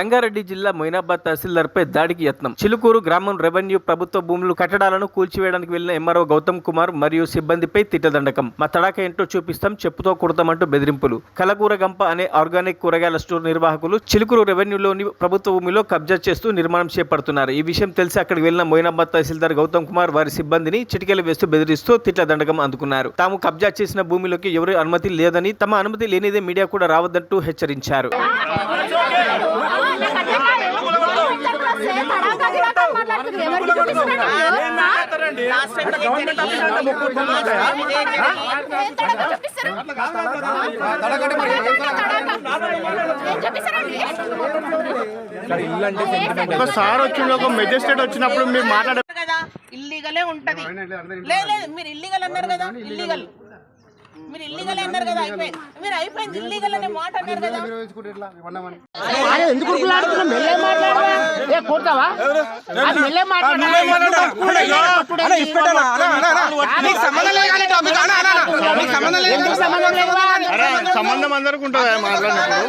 రంగారెడ్డి జిల్లా మొయినాబాద్ తహసీల్దార్పై దాడికి యత్నం. చిలుకూరు గ్రామం రెవెన్యూ ప్రభుత్వ భూములు కట్టడాలను కూల్చివేయడానికి వెళ్లిన ఎంఆర్ఓ గౌతమ్ కుమార్ మరియు సిబ్బందిపై తిట్టదండకం. మా తడాక ఏంటో చూపిస్తాం, చెప్పుతో కొడతామంటూ బెదిరింపులు. కలకూరగంప అనే ఆర్గానిక్ కూరగాయల స్టోర్ నిర్వాహకులు చిలుకూరు రెవెన్యూలోని ప్రభుత్వ భూమిలో కబ్జా చేస్తూ నిర్మాణం చేపడుతున్నారు. ఈ విషయం తెలిసి అక్కడికి వెళ్లిన మొయినాబాద్ తహసీల్దార్ గౌతమ్ కుమార్ వారి సిబ్బందిని చిటికెలు వేస్తూ బెదిరిస్తూ తిట్లదండకం అందుకున్నారు. తాము కబ్జా చేసిన భూమిలోకి ఎవరి అనుమతి లేదని, తమ అనుమతి లేనిదే మీడియా కూడా రావద్దంటూ హెచ్చరించారు. సార్ వచ్చిండు, ఒక మెజిస్ట్రేట్ వచ్చినప్పుడు మీరు మాట్లాడారు కదా, ఇల్లీగలే ఉంటది. లేదు మీరు ఇల్లీగల్ అన్నారు కదా, ఇల్లీగల్ మీరు ఇల్లీగల్ అన్నారు కదా, అయిపోయింది. మీరు అయిపోయింది ఇల్లీగల్ అనే మాట అన్నారు కదా. సంబంధం అందరికి ఉంటుంది మాట్లాడినప్పుడు.